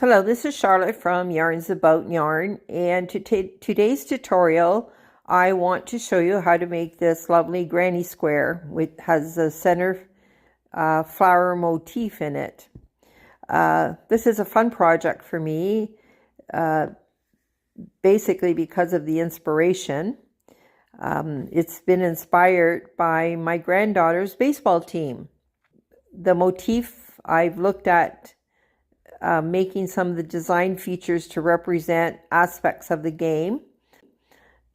Hello, this is Charlotte from Yarns About Yarn, and today's tutorial I want to show you how to make this lovely granny square which has a center flower motif in it. This is a fun project for me, basically because of the inspiration. It's been inspired by my granddaughter's baseball team. The motif I've looked at making some of the design features to represent aspects of the game.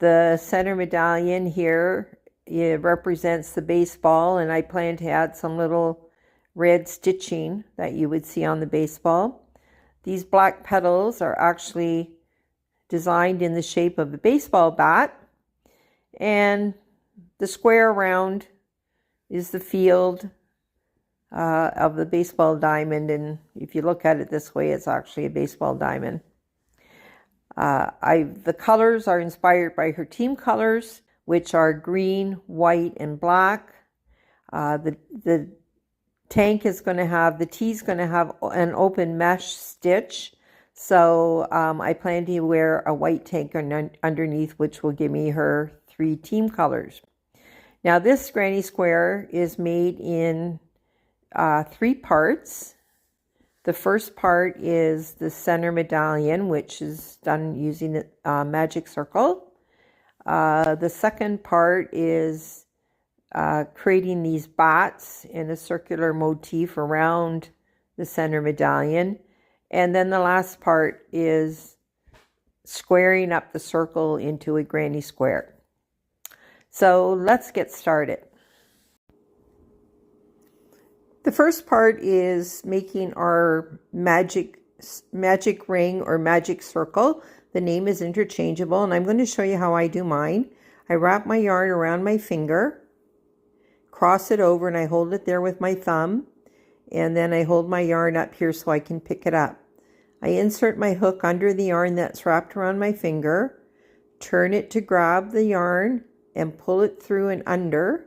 The center medallion here, it represents the baseball, and I plan to add some little red stitching that you would see on the baseball. These black petals are actually designed in the shape of a baseball bat, and the square around is the field of the baseball diamond, and if you look at it this way, it's actually a baseball diamond. The colors are inspired by her team colors, which are green, white, and black. The tank is going to have, the T is going to have an open mesh stitch, so I plan to wear a white tank underneath, which will give me her 3 team colors. Now this granny square is made in 3 parts. The first part is the center medallion, which is done using a magic circle. The second part is creating these bats in a circular motif around the center medallion. And then the last part is squaring up the circle into a granny square. So let's get started. The first part is making our magic ring or magic circle. The name is interchangeable, and I'm going to show you how I do mine. I wrap my yarn around my finger, cross it over, and I hold it there with my thumb, and then I hold my yarn up here so I can pick it up. I insert my hook under the yarn that's wrapped around my finger, turn it to grab the yarn, and pull it through and under.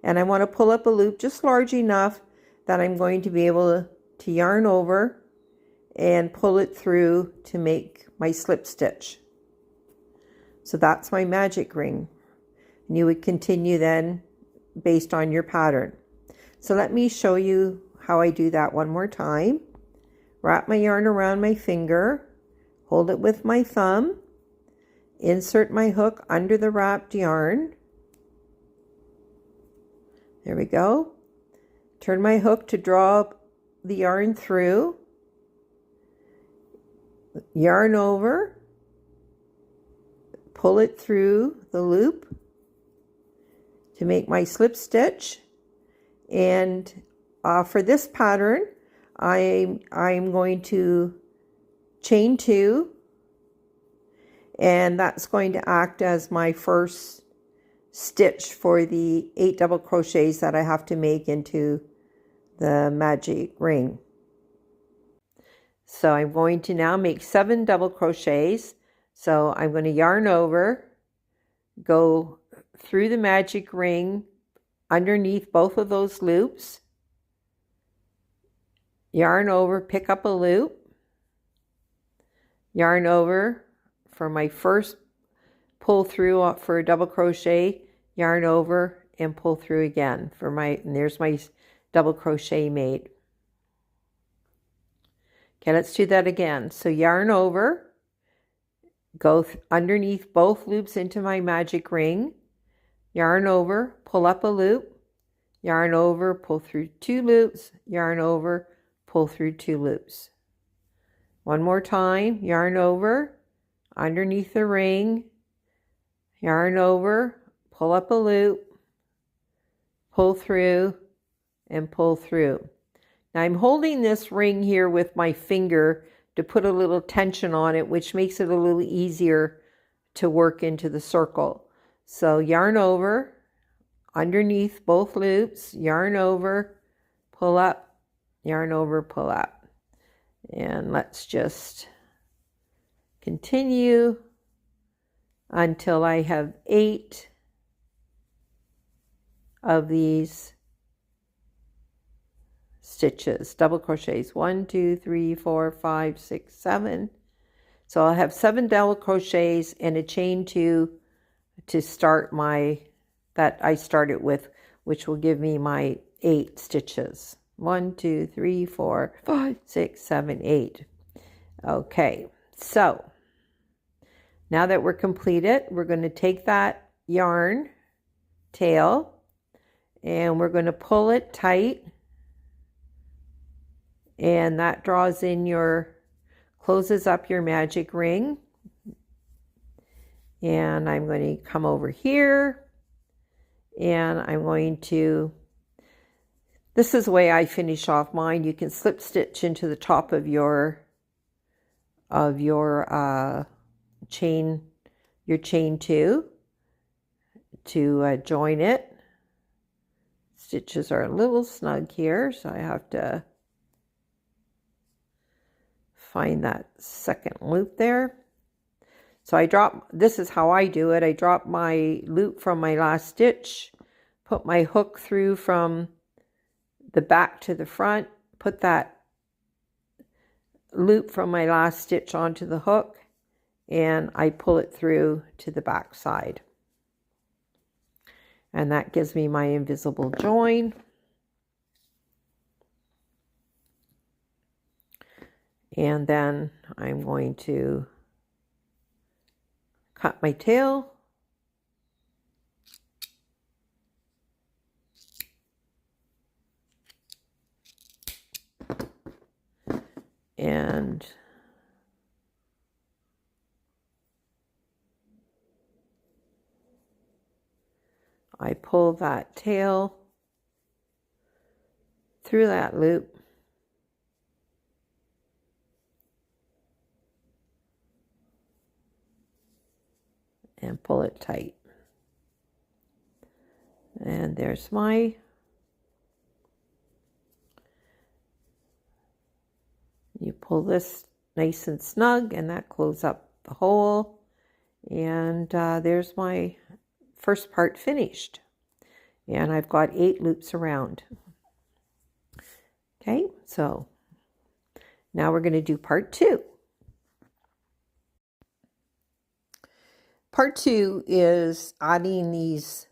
And I want to pull up a loop just large enough that I'm going to be able to yarn over and pull it through to make my slip stitch. So that's my magic ring. And you would continue then based on your pattern. So let me show you how I do that one more time. Wrap my yarn around my finger, hold it with my thumb, insert my hook under the wrapped yarn. There we go. Turn my hook to draw the yarn through. Yarn over. Pull it through the loop to make my slip stitch. And for this pattern, I'm going to chain 2. And that's going to act as my first stitch for the 8 double crochets that I have to make into the magic ring. So I'm going to now make 7 double crochets. So I'm going to yarn over, go through the magic ring underneath both of those loops, yarn over, pick up a loop, yarn over for my first pull through for a double crochet, yarn over and pull through again for and there's my double crochet made. Okay, let's do that again. So yarn over, go underneath both loops into my magic ring, yarn over, pull up a loop, yarn over, pull through 2 loops, yarn over, pull through 2 loops. One more time, yarn over, underneath the ring, yarn over, pull up a loop, pull through, and pull through. Now I'm holding this ring here with my finger to put a little tension on it, which makes it a little easier to work into the circle. So yarn over, underneath both loops, yarn over, pull up, yarn over, pull up. And let's just continue until I have 8 of these stitches, double crochets. 1, 2, 3, 4, 5, 6, 7. So I'll have 7 double crochets and a chain 2 to start my, that I started with, which will give me my 8 stitches. 1, 2, 3, 4, 5, 6, 7, 8. Okay, so now that we're completed, we're going to take that yarn tail and we're going to pull it tight, and that draws in your, closes up your magic ring. And I'm going to come over here and I'm going to, this is the way I finish off mine. You can slip stitch into the top of your chain 2 to join it. Stitches are a little snug here, so I have to find that second loop there. So I drop, this is how I do it. I drop my loop from my last stitch, put my hook through from the back to the front, put that loop from my last stitch onto the hook, and I pull it through to the back side. And that gives me my invisible join. And then I'm going to cut my tail. And I pull that tail through that loop. And pull it tight. And there's my, you pull this nice and snug, and that closes up the hole. And there's my first part finished. And I've got 8 loops around. Okay, so now we're going to do part 2. Part 2 is adding these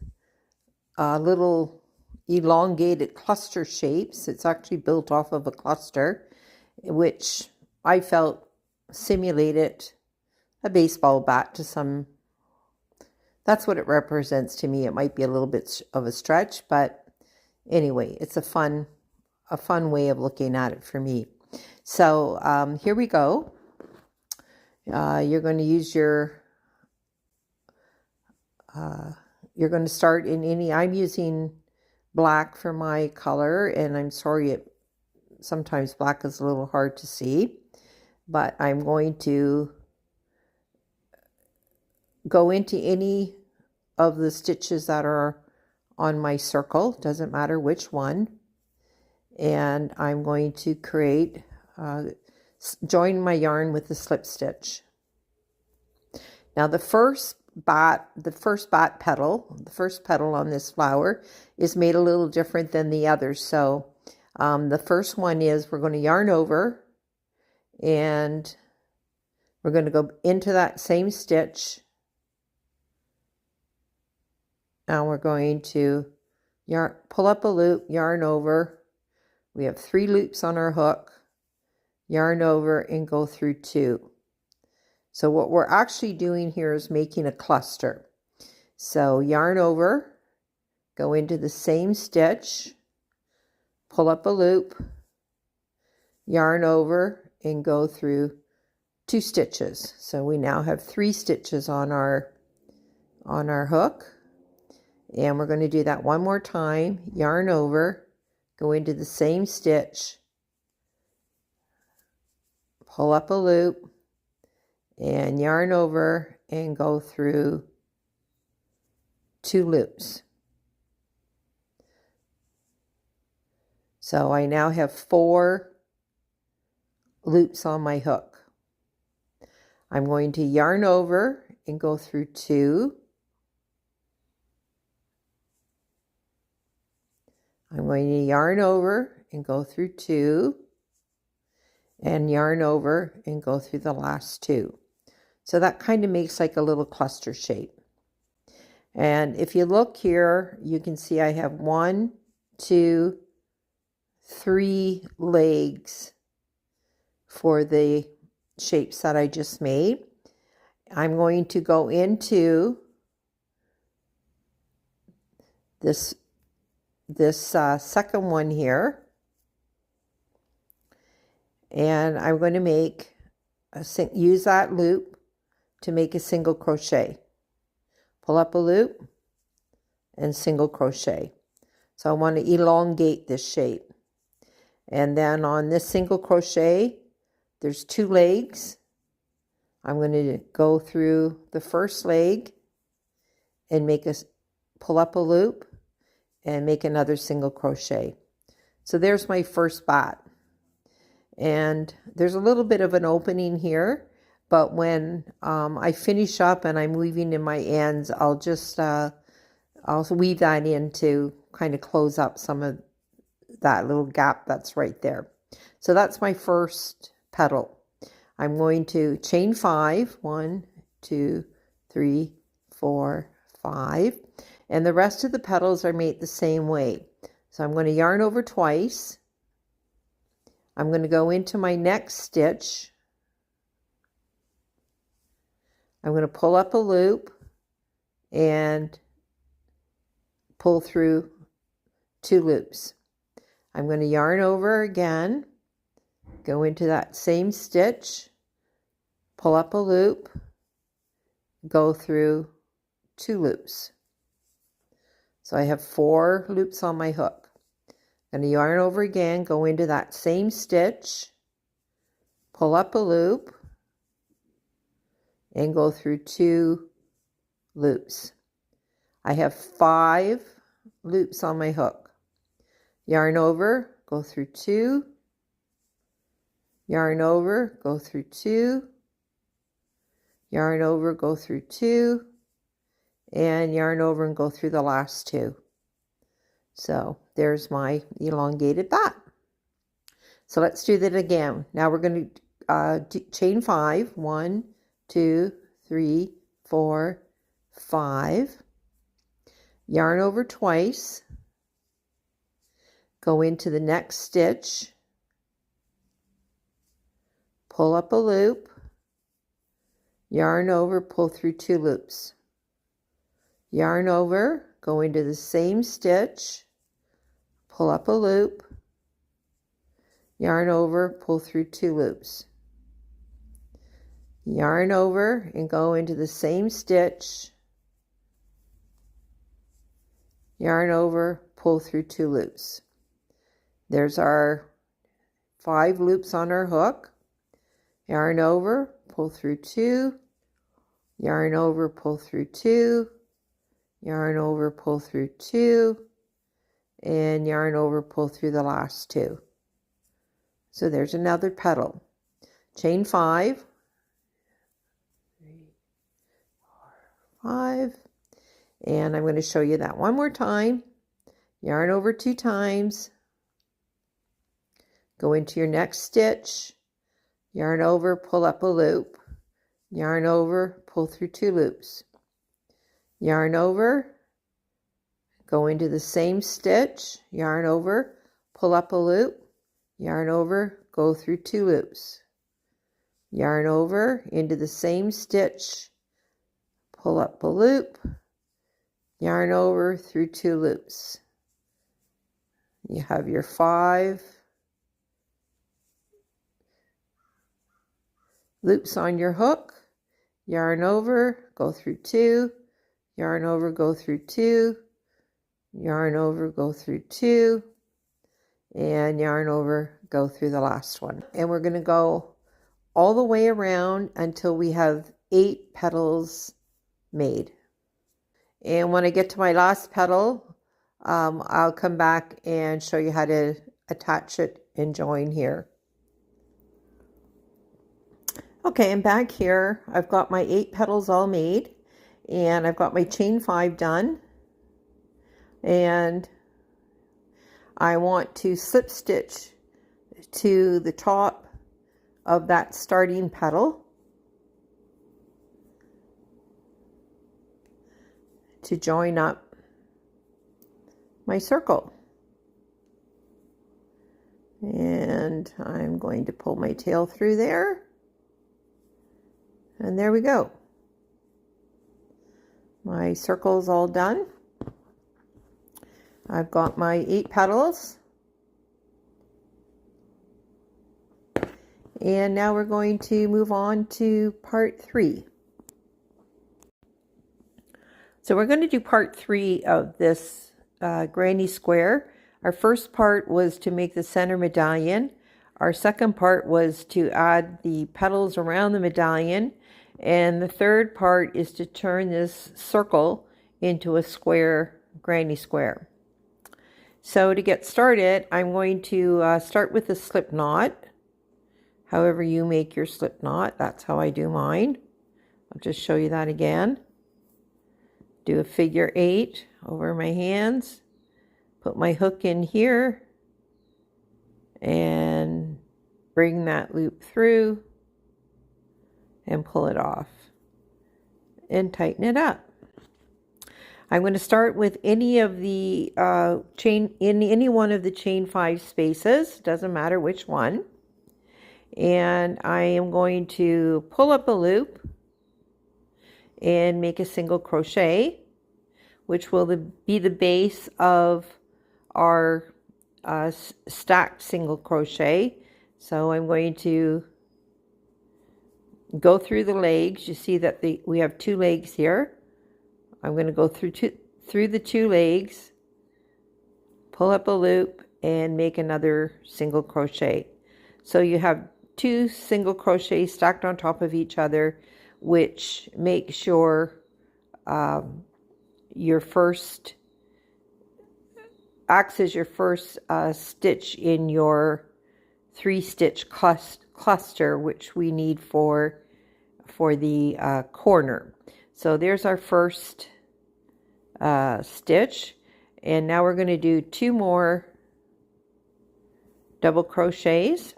little elongated cluster shapes. It's actually built off of a cluster, which I felt simulated a baseball bat to some. That's what it represents to me. It might be a little bit of a stretch, but anyway, it's a fun way of looking at it for me. So here we go. You're going to use your you're going to start in any, I'm using black for my color, and I'm sorry, sometimes black is a little hard to see, but I'm going to go into any of the stitches that are on my circle, doesn't matter which one, and I'm going to create, join my yarn with the slip stitch. Now the first petal on this flower is made a little different than the others. So the first one is, we're going to yarn over, and we're going to go into that same stitch, and we're going to pull up a loop, yarn over. We have 3 loops on our hook, yarn over, and go through 2. So what we're actually doing here is making a cluster. So yarn over, go into the same stitch, pull up a loop, yarn over, and go through 2 stitches. So we now have 3 stitches on our hook. And we're going to do that one more time. Yarn over, go into the same stitch, pull up a loop, and yarn over and go through 2 loops. So I now have 4 loops on my hook. I'm going to yarn over and go through 2. I'm going to yarn over and go through 2, and yarn over and go through the last 2. So that kind of makes like a little cluster shape. And if you look here, you can see I have 1, 2, 3 legs for the shapes that I just made. I'm going to go into this second one here, and I'm going to make use that loop to make a single crochet. Pull up a loop and single crochet. So I want to elongate this shape. And then on this single crochet, there's 2 legs. I'm going to go through the first leg and pull up a loop and make another single crochet. So there's my first bat. And there's a little bit of an opening here, but when I finish up and I'm weaving in my ends, I'll just I'll weave that in to kind of close up some of that little gap that's right there. So that's my first petal. I'm going to chain 5, 1, 2, 3, 4, 5, and the rest of the petals are made the same way. So I'm going to yarn over twice. I'm going to go into my next stitch. I'm going to pull up a loop and pull through 2 loops. I'm going to yarn over again, go into that same stitch, pull up a loop, go through 2 loops. So I have 4 loops on my hook. I'm going to yarn over again, go into that same stitch, pull up a loop, and go through 2 loops. I have 5 loops on my hook. Yarn over, go through 2, yarn over, go through 2, yarn over, go through 2, and yarn over and go through the last 2. So there's my elongated bat. So let's do that again. Now we're going to chain 5, 1, 2, 3, 4, 5, yarn over twice, go into the next stitch, pull up a loop, yarn over, pull through 2 loops, yarn over, go into the same stitch, pull up a loop, yarn over, pull through 2 loops, yarn over and go into the same stitch, yarn over, pull through 2 loops. There's our 5 loops on our hook. Yarn over, pull through 2, yarn over, pull through 2, yarn over, pull through 2, and yarn over, pull through the last 2. So there's another petal. Chain 5, 3, 4, 5, and I'm going to show you that one more time. Yarn over 2 times, go into your next stitch, yarn over, pull up a loop, yarn over, pull through 2 loops, yarn over, go into the same stitch, yarn over, pull up a loop, yarn over, go through 2 loops, yarn over, into the same stitch, pull up a loop, yarn over through 2 loops. You have your 5 loops on your hook, yarn over, go through 2, yarn over, go through 2, yarn over, go through 2, and yarn over, go through the last one. And we're going to go all the way around until we have 8 petals made. And when I get to my last petal, I'll come back and show you how to attach it and join here. Okay, I'm back here. I've got my 8 petals all made, and I've got my chain 5 done. And I want to slip stitch to the top of that starting petal to join up my circle. And I'm going to pull my tail through there. And there we go. My circle's all done. I've got my 8 petals. And now we're going to move on to part 3. So we're going to do part 3 of this granny square. Our first part was to make the center medallion. Our second part was to add the petals around the medallion. And the third part is to turn this circle into a square granny square. So to get started, I'm going to start with a slip knot. However you make your slip knot, that's how I do mine. I'll just show you that again. Do a figure 8 over my hands. Put my hook in here and bring that loop through and pull it off and tighten it up. I'm going to start with any of the any one of the chain 5 spaces, doesn't matter which one, and I am going to pull up a loop and make a single crochet, which will be the base of our stacked single crochet. So I'm going to go through the legs. You see that we have 2 legs here. I'm going to go through the 2 legs, pull up a loop, and make another single crochet. So you have 2 single crochets stacked on top of each other, which makes your first acts as your first stitch in your 3-stitch cluster, which we need for the corner. So there's our first stitch, and now we're going to do 2 more double crochets.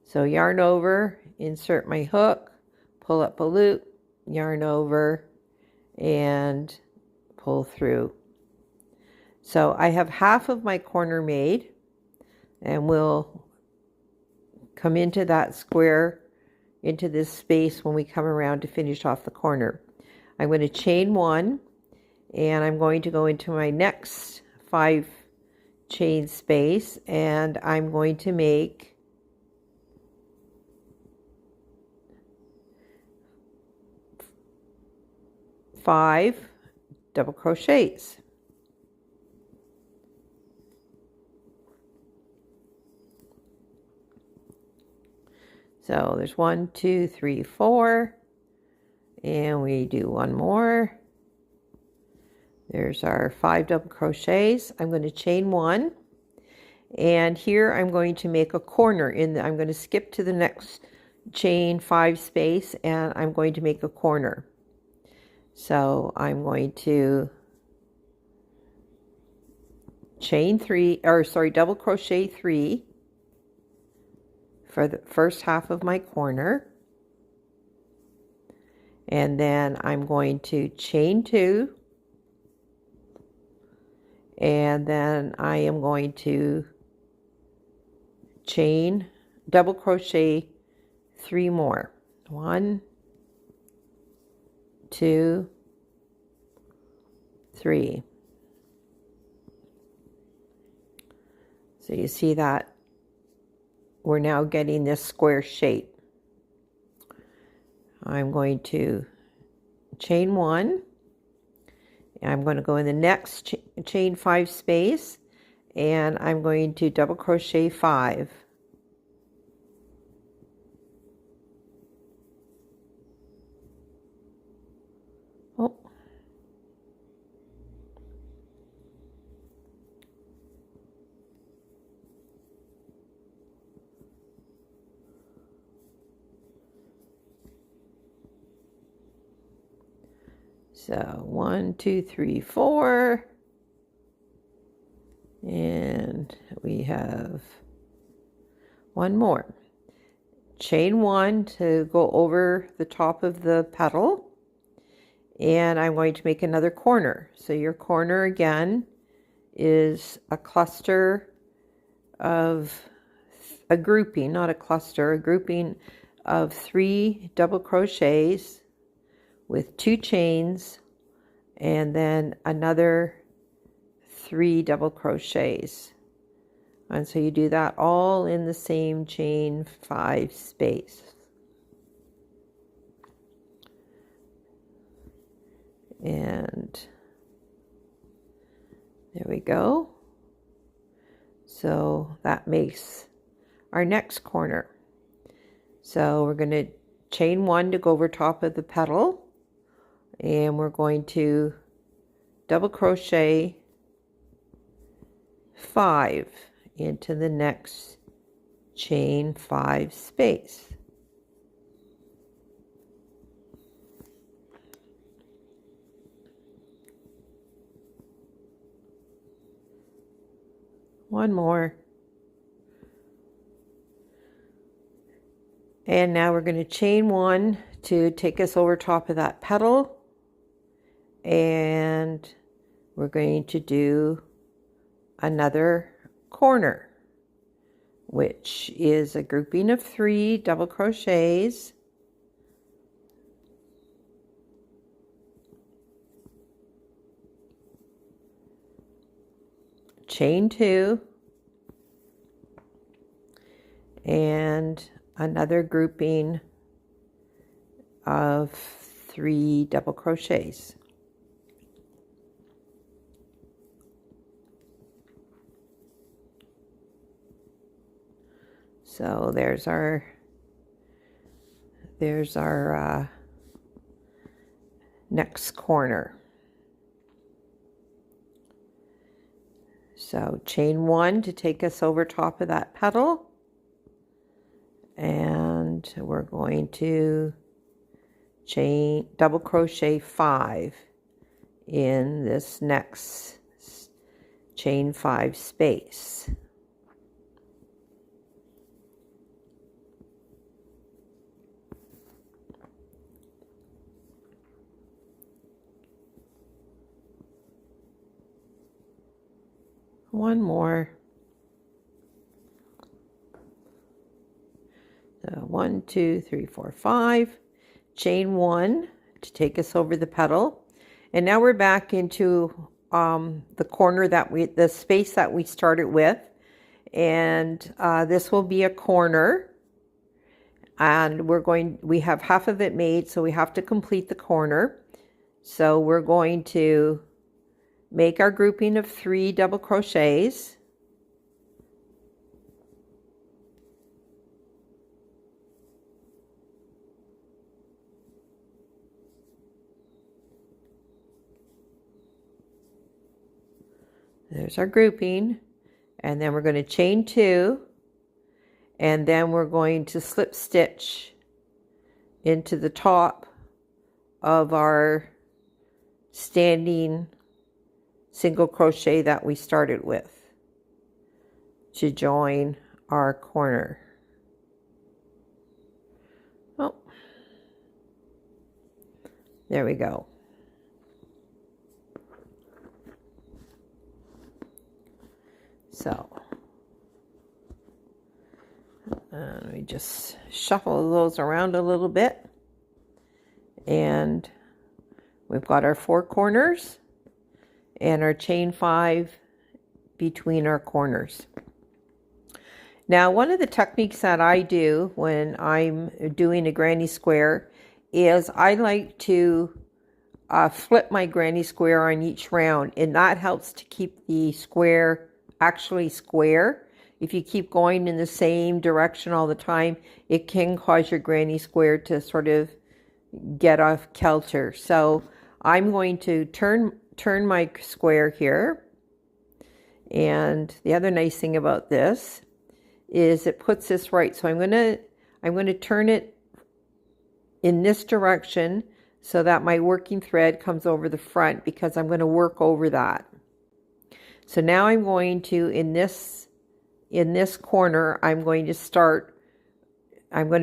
So yarn over, insert my hook, pull up a loop, yarn over, and pull through. So I have half of my corner made, and we'll come into that square, into this space when we come around to finish off the corner. I'm going to chain 1, and I'm going to go into my next 5 chain space, and I'm going to make 5 double crochets. So there's 1, 2, 3, 4, and we do 1 more. There's our 5 double crochets. I'm going to chain 1, and here I'm going to make a corner I'm going to skip to the next chain 5 space, and I'm going to make a corner. So I'm going to double crochet 3 for the first half of my corner, and then I'm going to chain 2, and then I am going to double crochet 3 more. 1, 2, 3. So you see that we're now getting this square shape. I'm going to chain 1, and I'm going to go in the next chain 5 space, and I'm going to double crochet 5. Oh. So 1, 2, 3, 4, and we have one more. Chain 1 to go over the top of the petal, and I'm going to make another corner. So your corner again is a cluster of a grouping, not a cluster, a grouping of 3 double crochets with 2 chains and then another 3 double crochets. And so you do that all in the same chain 5 space. And there we go. So that makes our next corner. So we're going to chain 1 to go over top of the petal, and we're going to double crochet 5 into the next chain 5 space. One more. And now we're going to chain 1 to take us over top of that petal, and we're going to do another corner, which is a grouping of 3 double crochets, chain 2, and another grouping of 3 double crochets. So there's our next corner. So chain 1 to take us over top of that petal, and we're going to chain double crochet 5 in this next chain 5 space. One more. So 1, 2, 3, 4, 5. Chain 1 to take us over the petal, and now we're back into the corner the space that we started with, and this will be a corner, and we have half of it made, so we have to complete the corner. So we're going to make our grouping of 3 double crochets, there's our grouping, and then we're going to chain 2, and then we're going to slip stitch into the top of our standing single crochet that we started with to join our corner. Oh, there we go. So let me just shuffle those around a little bit, and we've got our 4 corners and our chain 5 between our corners. Now, one of the techniques that I do when I'm doing a granny square is I like to flip my granny square on each round, and that helps to keep the square actually square. If you keep going in the same direction all the time, it can cause your granny square to sort of get off kilter. So I'm going to turn my square here, and the other nice thing about this is it puts this right. So I'm going to turn it in this direction so that my working thread comes over the front, because I'm going to work over that. So now I'm going to, in this in this corner, I'm going to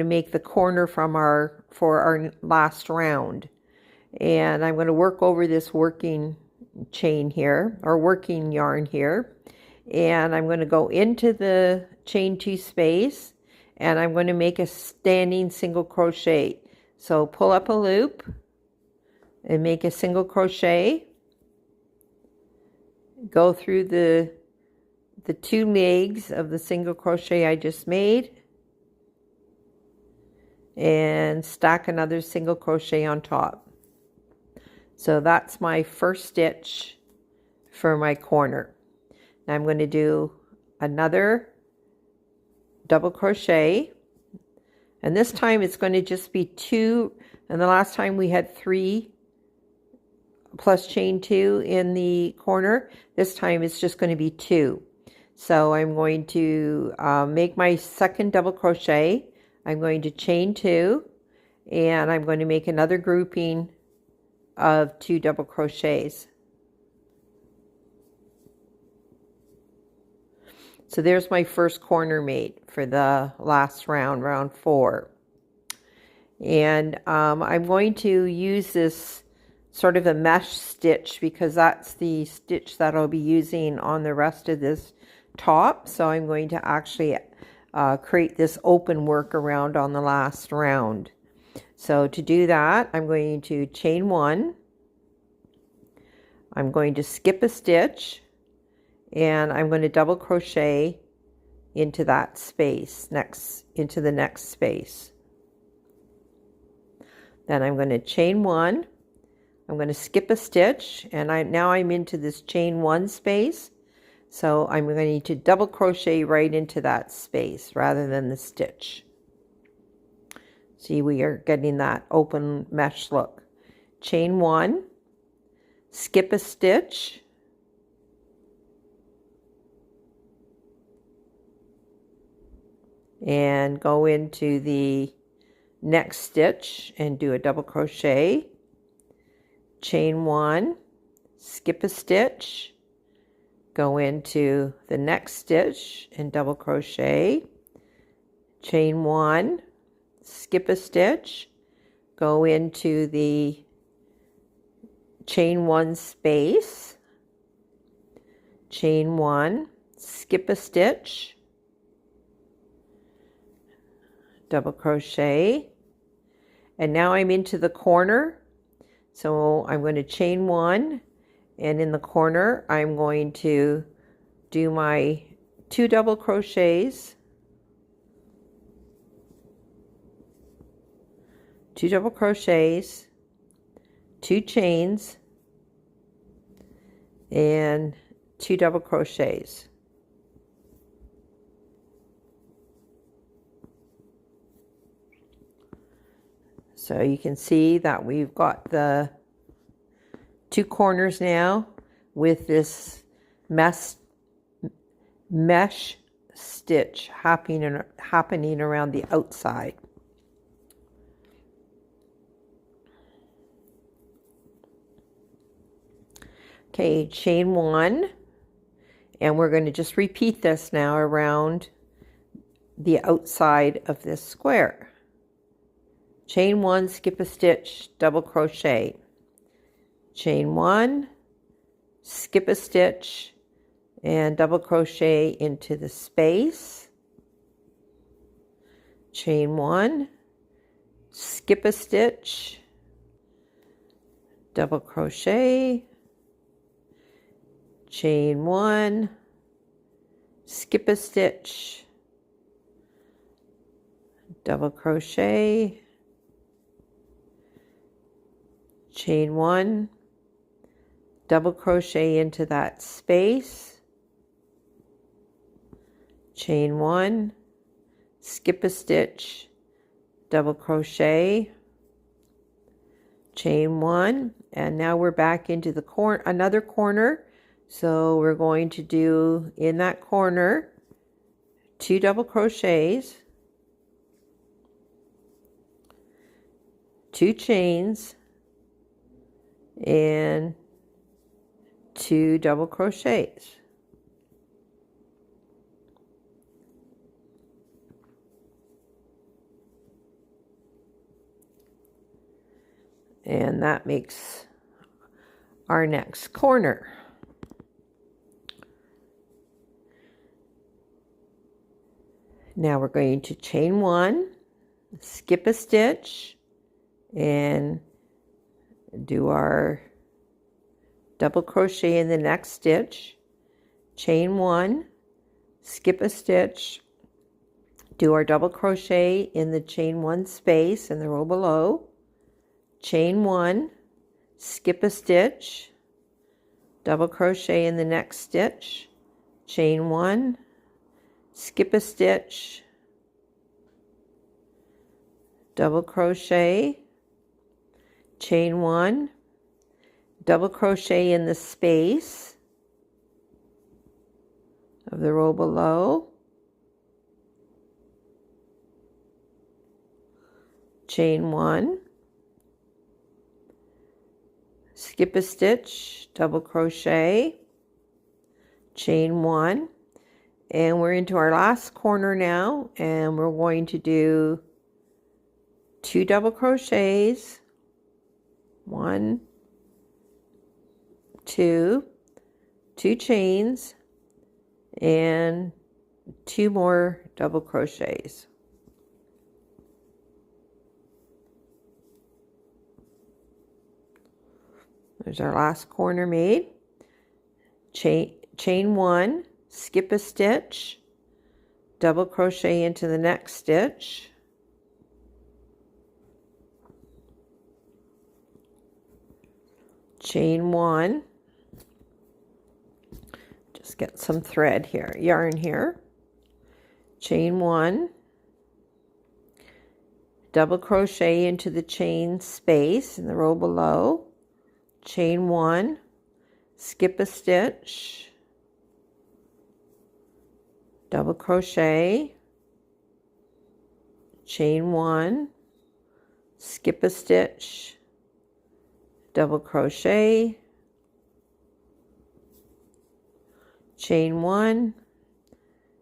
make the corner for our last round. And I'm going to work over this working chain here, or working yarn here. And I'm going to go into the chain 2 space, and I'm going to make a standing single crochet. So pull up a loop and make a single crochet. Go through the 2 legs of the single crochet I just made, and stack another single crochet on top. So that's my first stitch for my corner. Now I'm going to do another double crochet, and this time it's going to just be 2, and the last time we had 3 plus chain 2 in the corner. This time it's just going to be 2. So I'm going to make my second double crochet. I'm going to chain 2, and I'm going to make another grouping of 2 double crochets. So there's my first corner made for the last round, round 4. And I'm going to use this sort of a mesh stitch because that's the stitch that I'll be using on the rest of this top. So I'm going to actually create this open work around on the last round. So to do that, I'm going to chain 1. I'm going to skip a stitch, and I'm going to double crochet into that space, into the next space. Then I'm going to chain 1. I'm going to skip a stitch, and now I'm into this chain 1 space. So I'm going to double crochet right into that space rather than the stitch. See, we are getting that open mesh look. Chain 1, skip a stitch, and go into the next stitch and do a double crochet. Chain 1, skip a stitch, go into the next stitch and double crochet. Chain 1, skip a stitch, go into the chain 1 space, chain 1, skip a stitch, double crochet, and now I'm into the corner. So I'm going to chain 1, and in the corner I'm going to do my 2 double crochets, 2 double crochets, 2 chains, and 2 double crochets. So you can see that we've got the 2 corners now with this mesh stitch happening around the outside. Okay, chain 1, and we're going to just repeat this now around the outside of this square. Chain 1, skip a stitch, double crochet. Chain 1, skip a stitch, and double crochet into the space. Chain 1, skip a stitch, double crochet. Chain 1, skip a stitch, double crochet. Chain 1, double crochet into that space, chain 1, skip a stitch, double crochet, chain 1, and now we're back into the another corner. So we're going to do in that corner 2 double crochets, 2 chains, and 2 double crochets. And that makes our next corner. Now we're going to chain 1, skip a stitch, and do our double crochet in the next stitch, chain 1, skip a stitch, do our double crochet in the chain 1 space in the row below, chain 1, skip a stitch, double crochet in the next stitch, chain 1, skip a stitch, double crochet, chain 1, double crochet in the space of the row below, chain 1, skip a stitch, double crochet, chain 1, and we're into our last corner now, and we're going to do 2 double crochets, 1, 2 chains, and 2 more double crochets. There's our last corner made. Chain 1, skip a stitch, double crochet into the next stitch, chain 1, just get some thread here, yarn here, chain 1, double crochet into the chain space in the row below, chain 1, skip a stitch, double crochet, chain 1, skip a stitch, double crochet, chain 1,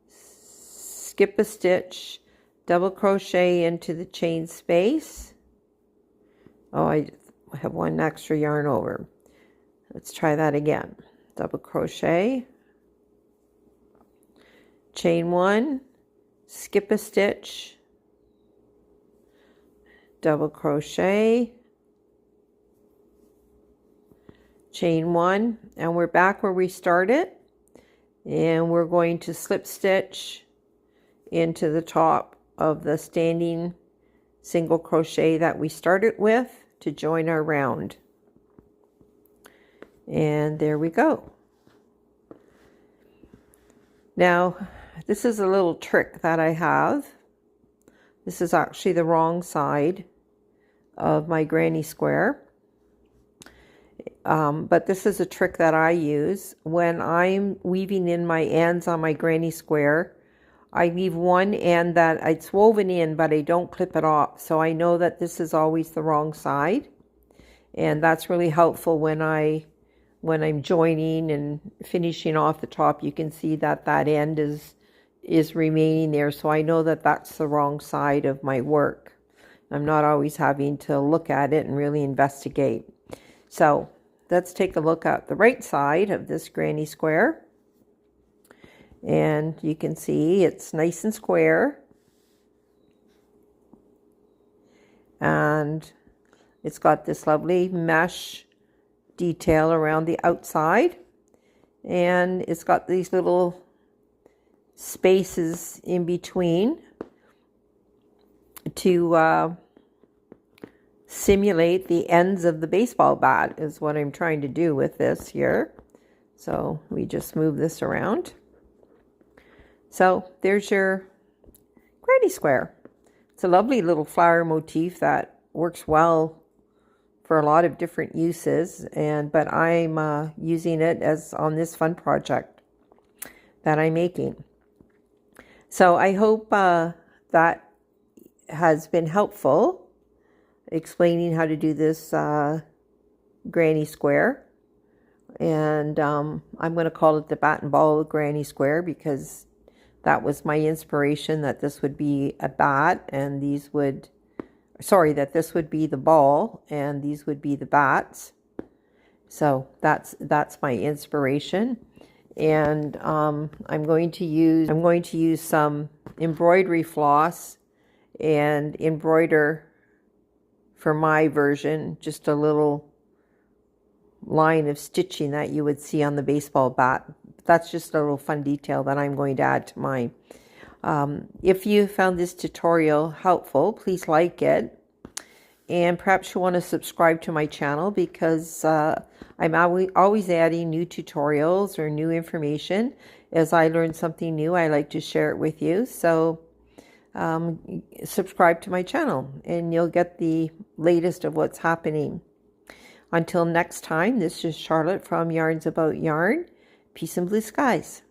skip a stitch, double crochet into the chain space. Oh, I have one extra yarn over. Let's try that again. Double crochet, chain 1, skip a stitch, double crochet, chain 1, and we're back where we started, and we're going to slip stitch into the top of the standing single crochet that we started with to join our round. And there we go. Now, this is a little trick that I have. This is actually the wrong side of my granny square. But this is a trick that I use when I'm weaving in my ends on my granny square. I leave one end that it's woven in, but I don't clip it off. So I know that this is always the wrong side. And that's really helpful when I'm joining and finishing off the top. You can see that that end is remaining there. So I know that that's the wrong side of my work. I'm not always having to look at it and really investigate. So let's take a look at the right side of this granny square. And you can see it's nice and square. And it's got this lovely mesh detail around the outside. And it's got these little spaces in between to simulate the ends of the baseball bat is what I'm trying to do with this here. So we just move this around. So there's your granny square. It's a lovely little flower motif that works well for a lot of different uses, but I'm using it as on this fun project that I'm making. So I hope that has been helpful, explaining how to do this granny square. And I'm going to call it the bat and ball granny square because that was my inspiration, that this would be a bat and these would sorry, that this would be the ball and these would be the bats. So that's my inspiration. And I'm going to use some embroidery floss and embroider for my version just a little line of stitching that you would see on the baseball bat. That's just a little fun detail that I'm going to add to mine. If you found this tutorial helpful, please like it, and perhaps you want to subscribe to my channel, because I'm always adding new tutorials or new information. As I learn something new, I like to share it with you. So subscribe to my channel and you'll get the latest of what's happening. Until next time, this is Charlotte from Yarns About Yarn. Peace and blue skies.